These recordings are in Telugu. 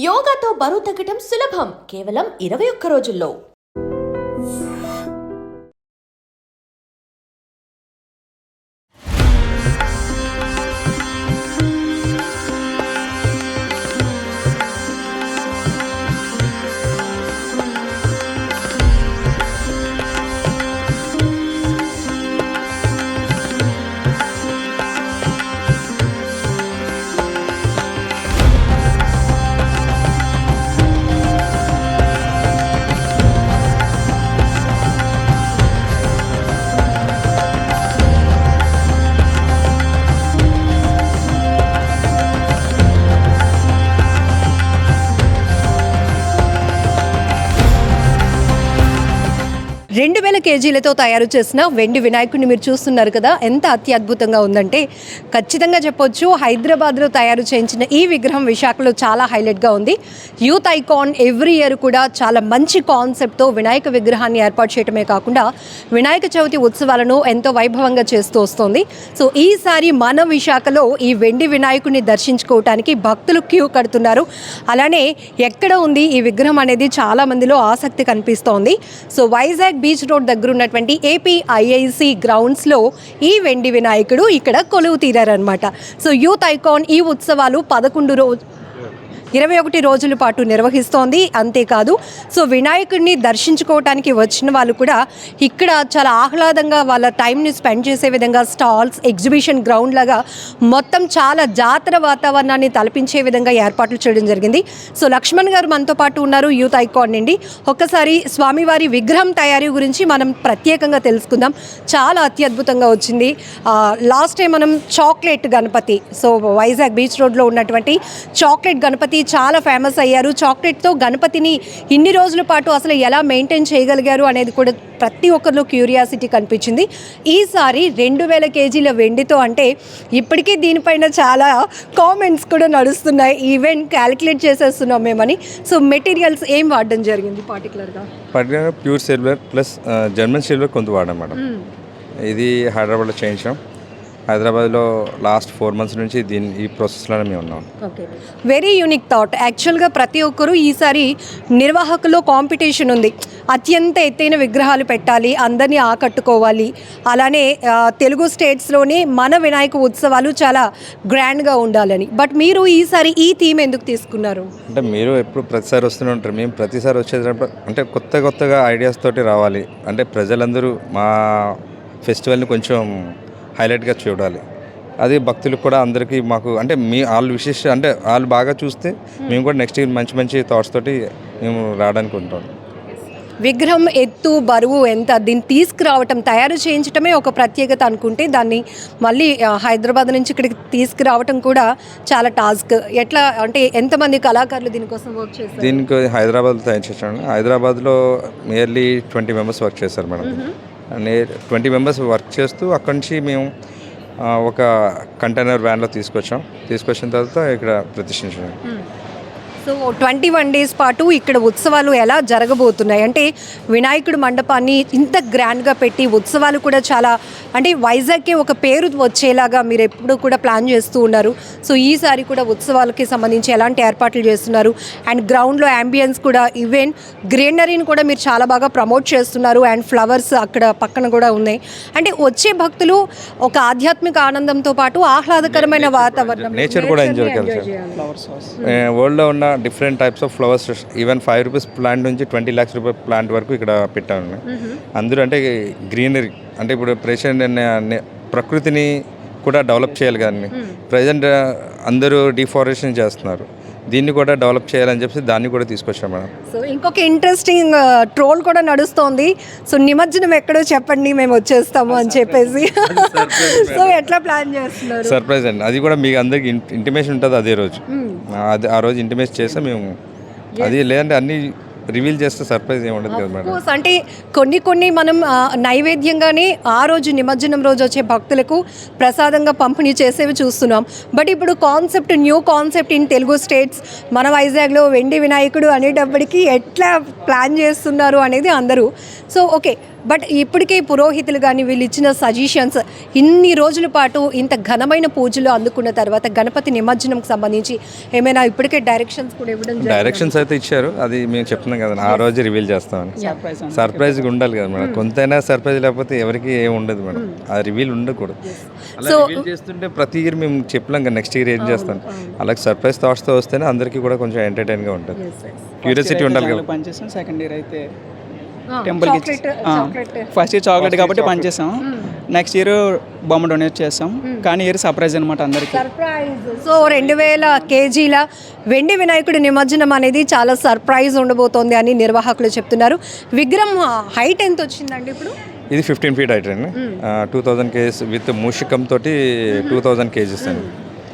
యోగాతో బరువు తగ్గటం సులభం కేవలం 21 రోజుల్లో. రెండు వేల కేజీలతో తయారు చేసిన వెండి వినాయకుడిని మీరు చూస్తున్నారు కదా, ఎంత అత్యద్భుతంగా ఉందంటే ఖచ్చితంగా చెప్పొచ్చు. హైదరాబాద్లో తయారు చేయించిన ఈ విగ్రహం విశాఖలో చాలా హైలైట్గా ఉంది. యూత్ ఐకాన్ ఎవ్రీ ఇయర్ కూడా చాలా మంచి కాన్సెప్ట్తో వినాయక విగ్రహాన్ని ఏర్పాటు చేయడమే కాకుండా వినాయక చవితి ఉత్సవాలను ఎంతో వైభవంగా చేస్తూ వస్తుంది. సో ఈసారి మన విశాఖలో ఈ వెండి వినాయకుడిని దర్శించుకోవటానికి భక్తులు క్యూ కడుతున్నారు. అలానే ఎక్కడ ఉంది ఈ విగ్రహం అనేది చాలా మందిలో ఆసక్తి కనిపిస్తోంది. సో వైజాగ్ బీచ్ రోడ్ దగ్గర ఉన్నటువంటి ఏపీఐఐసి గ్రౌండ్స్లో ఈ వెండి వినాయకుడు ఇక్కడ కొలువు తీరారనమాట. సో యూత్ ఐకాన్ ఈ ఉత్సవాలు 21 రోజుల పాటు నిర్వహిస్తోంది. అంతేకాదు సో వినాయకుడిని దర్శించుకోవటానికి వచ్చిన వాళ్ళు కూడా ఇక్కడ చాలా ఆహ్లాదంగా వాళ్ళ టైంని స్పెండ్ చేసే విధంగా స్టాల్స్, ఎగ్జిబిషన్ గ్రౌండ్ లాగా మొత్తం చాలా జాతర వాతావరణాన్ని తలపించే విధంగా ఏర్పాట్లు చేయడం జరిగింది. సో లక్ష్మణ్ గారు మనతో పాటు ఉన్నారు యూత్ ఐకాన్ నుండి. ఒక్కసారి స్వామివారి విగ్రహం తయారీ గురించి మనం ప్రత్యేకంగా తెలుసుకుందాం. చాలా అత్యద్భుతంగా వచ్చింది. లాస్ట్ టైం మనం chocolate Ganapati, so Vizag beach రోడ్లో ఉన్నటువంటి చాక్లెట్ గణపతి చాలా ఫేమస్ అయ్యారు. చాక్లెట్తో గణపతిని ఇన్ని రోజుల పాటు అసలు ఎలా మెయింటైన్ చేయగలిగారు అనేది కూడా ప్రతి ఒక్కరిలో క్యూరియాసిటీ కనిపించింది. ఈసారి 2000 కేజీల వెండితో అంటే ఇప్పటికీ దీనిపైన చాలా కామెంట్స్ కూడా నడుస్తున్నాయి. ఈవెన్ క్యాలిక్యులేట్ చేసేస్తున్నాం మేమని. సో మెటీరియల్స్ ఏం వాడడం జరిగింది పర్టికులర్గా? Pure silver plus German silver కొంత వాడాం మేడం. ఇది హైదరాబాద్లో చేయించాం. హైదరాబాద్లో లాస్ట్ 4 months నుంచి ఈ ప్రాసెస్లోనే మేము ఉన్నాం. Okay, very unique thought. యాక్చువల్గా ప్రతి ఒక్కరూ ఈసారి నిర్వాహకుల్లో కాంపిటీషన్ ఉంది. అత్యంత ఎత్తైన విగ్రహాలు పెట్టాలి, అందరినీ ఆకట్టుకోవాలి. అలానే తెలుగు స్టేట్స్లోనే మన వినాయక ఉత్సవాలు చాలా గ్రాండ్గా ఉండాలని. బట్ మీరు ఈసారి ఈ థీమ్ ఎందుకు తీసుకున్నారు? అంటే మీరు ఎప్పుడు ప్రతిసారి వస్తూనే ఉంటారు, మేము ప్రతిసారి వచ్చేటప్పుడు అంటే కొత్తగా ఐడియాస్ తోటి రావాలి. అంటే ప్రజలందరూ మా ఫెస్టివల్ని కొంచెం హైలైట్గా చూడాలి. అది భక్తులకు కూడా అందరికీ మాకు అంటే వాళ్ళు అంటే వాళ్ళు బాగా చూస్తే మేము కూడా నెక్స్ట్ మంచి థాట్స్ తోటి మేము రావడానికి ఉంటాం. విగ్రహం ఎత్తు, బరువు ఎంత, దీన్ని తీసుకురావటం, తయారు చేయించడమే ఒక ప్రత్యేకత అనుకుంటే దాన్ని మళ్ళీ హైదరాబాద్ నుంచి ఇక్కడికి తీసుకురావటం కూడా చాలా టాస్క్. ఎట్లా అంటే ఎంతమంది కళాకారులు దీనికోసం వర్క్ చేస్తారు? దీనికి హైదరాబాద్లో తయారు చేసాను. హైదరాబాద్లో నియర్లీ 20 members వర్క్ చేస్తారు మేడం. 20 members వర్క్ చేస్తూ అక్కడి నుంచి మేము ఒక కంటైనర్ వ్యాన్లో తీసుకొచ్చిన తర్వాత ఇక్కడ ప్రతిష్ఠించాము. సో 21 days పాటు ఇక్కడ ఉత్సవాలు ఎలా జరగబోతున్నాయి అంటే వినాయకుడు మండపాన్ని ఇంత గ్రాండ్గా పెట్టి ఉత్సవాలు కూడా చాలా అంటే వైజాగ్కి ఒక పేరు వచ్చేలాగా మీరు ఎప్పుడు కూడా ప్లాన్ చేస్తూ ఉన్నారు. సో ఈసారి కూడా ఉత్సవాలకి సంబంధించి ఎలాంటి ఏర్పాట్లు చేస్తున్నారు? అండ్ గ్రౌండ్లో యాంబియన్స్ కూడా, ఈవెన్ గ్రీనరీని కూడా మీరు చాలా బాగా ప్రమోట్ చేస్తున్నారు. అండ్ ఫ్లవర్స్ అక్కడ పక్కన కూడా ఉన్నాయి. అంటే వచ్చే భక్తులు ఒక ఆధ్యాత్మిక ఆనందంతో పాటు ఆహ్లాదకరమైన వాతావరణం, నేచర్ కూడా ఎంజాయ్ చేయాలి. వరల్డ్లో ఉన్న different types of flowers, even 5 rupees plant నుంచి 20 lakhs రూపాయల ప్లాంట్ వరకు ఇక్కడ పెట్టాము. అందరూ అంటే గ్రీనరీ అంటే ఇప్పుడు ప్రకృతిని కూడా డెవలప్ చేయాలి. కానీ ప్రజెంట్ అందరూ డిఫారెస్టేషన్ చేస్తున్నారు, దీన్ని కూడా డెవలప్ చేయాలని చెప్పి దాన్ని కూడా తీసుకొచ్చాం మేడం. సో ఇంకొక ఇంట్రెస్టింగ్ ట్రోల్ కూడా నడుస్తోంది. సో నిమజ్జనం ఎక్కడో చెప్పండి, మేము వచ్చేస్తాము అని చెప్పేసి. సో ఎట్లా ప్లాన్ చేస్తున్నారు? సర్ప్రైజ్ అండి, అది కూడా మీకు అందరికి ఇంటిమేషన్ ఉంటుంది అదే రోజు. ఆ రోజు ఇంటిమేట్ చేస్తే మేము అది, లేదంటే అన్ని రివీల్ చేస్తే సర్ప్రైజ్ ఏముండదు కదా మేడం. అంటే కొన్ని మనం నైవేద్యంగానే ఆ రోజు నిమజ్జనం రోజు వచ్చే భక్తులకు ప్రసాదంగా పంపిణీ చేసేవి చూస్తున్నాం. బట్ ఇప్పుడు new concept in Telugu states, మన వైజాగ్లో వెండి వినాయకుడు అనేటప్పటికీ ఎట్లా ప్లాన్ చేస్తున్నారు అనేది అందరూ. సో ఓకే, బట్ ఇప్పటికే పురోహితులు కానీ వీళ్ళు ఇచ్చిన సజెషన్స్ ఇన్ని రోజుల పాటు ఇంత ఘనమైన పూజలు అందుకున్న తర్వాత గణపతి నిమజ్జనంకి సంబంధించి ఏమైనా ఇప్పటికే డైరెక్షన్స్ కూడా ఇవ్వడం జరిగిందా? డైరెక్షన్స్ అయితే ఇచ్చారు, అది మేము చెప్తున్నాం కదా ఆ రోజు రివీల్ చేస్తామని. సర్ప్రైజ్గా ఉండాలి కదా మేడం, కొంతైనా సర్ప్రైజ్ లేకపోతే ఎవరికి ఏం ఉండదు మేడం, ఆ రివీల్ ఉండకూడదు. అలా రివీల్ చేస్తుంటే ప్రతి ఇయర్ మేము చెప్పలేం కదా నెక్స్ట్ ఇయర్ ఏం చేస్తాం, అలాగే సర్ప్రైజ్ థాట్స్తో వస్తేనే అందరికీ కూడా కొంచెం ఎంటర్టైన్గా ఉంటుంది, క్యూరియాసిటీ ఉండాలి కదా. పనిచేసాం, సెకండ్ ఇయర్ అయితే టెంపుల్కి ఫస్ట్ ఇయర్ చాక్లెట్ కాబట్టి పనిచేసాం, నెక్స్ట్ ఇయర్ బొమ్మ డొనేట్ చేస్తాం, కానీ ఇయర్ సర్ప్రైజ్ అనమాట అందరికి. సర్ప్రైజ్. సో 2000 కేజీల వెండి వినాయకుడి నిమజ్జనం అనేది చాలా సర్ప్రైజ్ ఉండబోతోంది అని నిర్వాహకులు చెప్తున్నారు. విగ్రహం హైట్ ఎంత వచ్చిందండి ఇప్పుడు? ఇది 15 feet హైట్ అండి, 2000 kgs విత్ మూషికం తోటి 2000 kgs అండి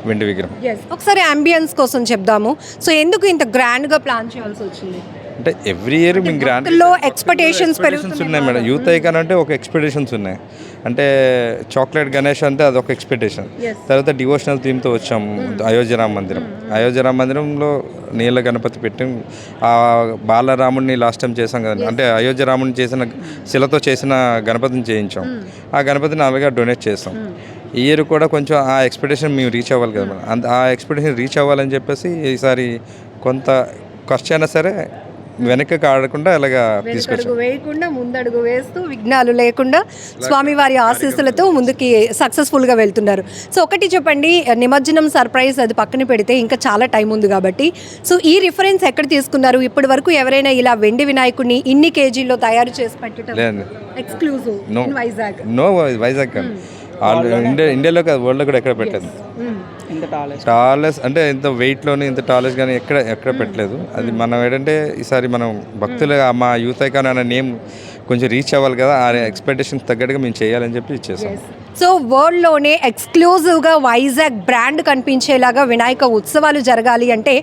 వెండి విగ్రహం. ఒకసారి అంబియన్స్ కోసం చెప్దాము. సో ఎందుకు ఇంత గ్రాండ్గా ప్లాన్ చేయాల్సి వచ్చింది? అంటే ఎవ్రీ ఇయర్ మేము గ్రాండ్ ఎక్స్పెక్టేషన్స్ ఉన్నాయి మేడం. యూత్ ఐకాన్ అంటే ఒక ఎక్స్పెక్టేషన్స్ ఉన్నాయి, అంటే చాక్లెట్ గణేష్ అంటే అదొక ఎక్స్పెక్టేషన్. తర్వాత డివోషనల్ థీమ్తో వచ్చాము అయోధ్య రామ మందిరం. అయోధ్య రామ మందిరంలో నీళ్ళ గణపతి పెట్టి ఆ బాలరాముడిని లాస్ట్ టైం చేసాం కదా, అంటే అయోధ్య రాముడిని చేసిన శిలతో చేసిన గణపతిని చేయించాం, ఆ గణపతిని అలాగే డొనేట్ చేస్తాం. ఈ ఇయర్ కూడా కొంచెం ఆ ఎక్స్పెక్టేషన్ మేము రీచ్ అవ్వాలి కదా మేడం, ఆ ఎక్స్పెక్టేషన్ రీచ్ అవ్వాలని చెప్పేసి ఈసారి కొంత ఖర్చు అయినా సరే వెనక్కి ఆడకుండా అలాగా తీసుకొచ్చాం. వేయకుండా ముందడుగు వేస్తూ విఘ్నాలు లేకుండా స్వామివారి ఆశీస్సులతో ముందుకి సక్సెస్ఫుల్గా వెళ్తున్నారు. సో ఒకటి చెప్పండి, నిమజ్జనం సర్ప్రైజ్ అది పక్కన పెడితే ఇంకా చాలా టైం ఉంది కాబట్టి, సో ఈ రిఫరెన్స్ ఎక్కడ తీసుకున్నారు? ఇప్పటి వరకు ఎవరైనా ఇలా వెండి వినాయకుడిని ఇన్ని కేజీల్లో తయారు చేసి పెట్టడం ఎక్స్క్లూజివ్ వైజాగ్? నో, వైజాగ్ ఇండియాలో కాదు, వరల్డ్లో కూడా ఎక్కడ పెట్టలేదు. టాలెస్ అంటే ఇంత వెయిట్లోనే ఇంత టాలెస్ కానీ ఎక్కడ పెట్టలేదు. అది మనం ఏంటంటే ఈసారి మనం భక్తులుగా మా యూత్ ఐకాన్ అనే నేమ్ కొంచెం రీచ్ అవ్వాలి కదా, ఆ ఎక్స్పెక్టేషన్స్ తగ్గట్టుగా మేము చేయాలని చెప్పి ఇచ్చేసాం. సో వరల్డ్లోనే ఎక్స్క్లూజివ్గా వైజాగ్ బ్రాండ్ కనిపించేలాగా వినాయక ఉత్సవాలు జరగాలి అంటే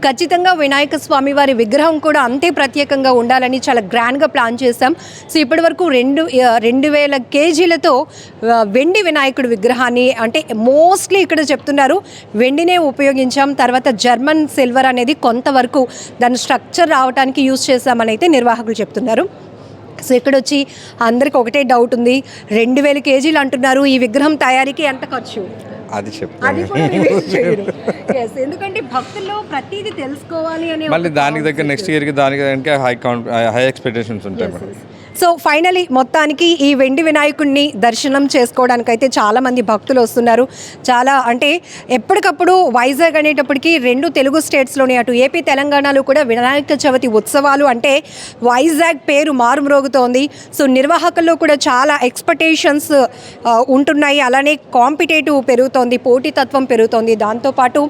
ఖచ్చితంగా వినాయక స్వామి వారి విగ్రహం కూడా అంతే ప్రత్యేకంగా ఉండాలని చాలా గ్రాండ్గా ప్లాన్ చేశాం. సో ఇప్పటివరకు 2000 కేజీలతో వెండి వినాయకుడి విగ్రహాన్ని, అంటే మోస్ట్లీ ఇక్కడ చెప్తున్నారు వెండినే ఉపయోగించాం, తర్వాత జర్మన్ సిల్వర్ అనేది కొంతవరకు దాని స్ట్రక్చర్ రావడానికి యూజ్ చేశామని అయితే నిర్వాహకులు చెప్తున్నారు. సో ఇక్కడ వచ్చి అందరికి ఒకటే డౌట్ ఉంది, 2000 కేజీలు అంటున్నారు, ఈ విగ్రహం తయారీకి ఎంత ఖర్చు? అది చెప్తాను, ఎందుకంటే భక్తుల్లో ప్రతిదీ తెలుసుకోవాలి అని. మళ్ళీ దానికి దగ్గర నెక్స్ట్ ఇయర్కి దానికి హై ఎక్స్పెక్టేషన్స్ ఉంటాయి. సో ఫైనలీ మొత్తానికి ఈ వెండి వినాయకుడిని దర్శనం చేసుకోవడానికైతే చాలామంది భక్తులు వస్తున్నారు. చాలా అంటే ఎప్పటికప్పుడు వైజాగ్ అనేటప్పటికీ 2 తెలుగు స్టేట్స్లోని అటు ఏపీ తెలంగాణలో కూడా వినాయక చవితి ఉత్సవాలు అంటే వైజాగ్ పేరు మారుమ్రోగుతోంది. సో నిర్వాహకుల్లో కూడా చాలా ఎక్స్పెక్టేషన్స్ ఉంటున్నాయి, అలానే కాంపిటేటివ్ పెరుగుతోంది, పోటీతత్వం పెరుగుతోంది. దాంతోపాటు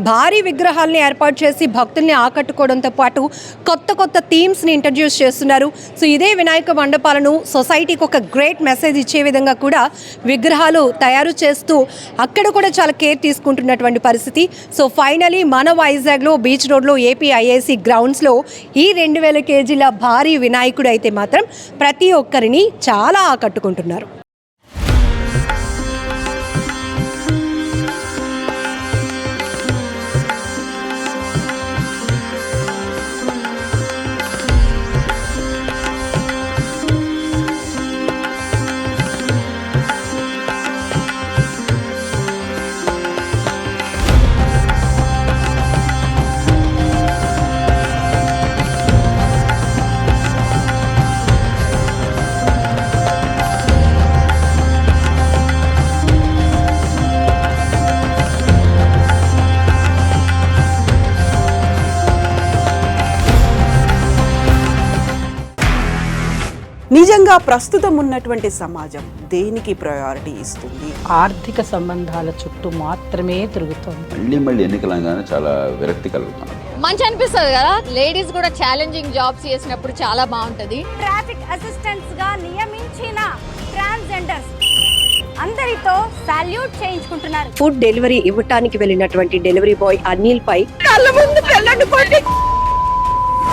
భారీ విగ్రహాలని ఏర్పాటు చేసి భక్తుల్ని ఆకట్టుకోవడంతో పాటు కొత్త కొత్త థీమ్స్ని ఇంట్రడ్యూస్ చేస్తున్నారు. సో ఇదే వినాయక మండపాలను సొసైటీకి ఒక గ్రేట్ మెసేజ్ ఇచ్చే విధంగా కూడా విగ్రహాలు తయారు చేస్తూ అక్కడ కూడా చాలా కేర్ తీసుకుంటున్నటువంటి పరిస్థితి. సో ఫైనలీ మన వైజాగ్లో బీచ్ రోడ్లో ఏపీఐఐసి గ్రౌండ్స్లో ఈ 2000 కేజీల భారీ వినాయకుడు అయితే మాత్రం ప్రతి ఒక్కరిని చాలా ఆకట్టుకుంటున్నారు. నిజంగా ప్రస్తుతం ఉన్నటువంటి సమాజం దేనికి ప్రయారిటీ ఇస్తుంది? ఆర్థిక సంబంధాల చుట్టూ మాత్రమే తిరుగుతుంది. మళ్ళీ ఎన్నికలంగానే చాలా విరక్తి కలుగుతాను. మంచి అనిపిస్తుంది కదా, లేడీస్ కూడా ఛాలెంజింగ్ జాబ్స్ చేసినప్పుడు చాలా బాగుంటది. ట్రాఫిక్ అసిస్టెంట్స్ గా నియమించిన ట్రాన్స్జెండర్స్ అందరితో సాల్యూట్ చేయించుకుంటున్నారు. ఫుడ్ డెలివరీ ఇవ్వటానికి వెళ్ళినటువంటి డెలివరీ బాయ్ అనిల్ పై కళ్ళ ముందు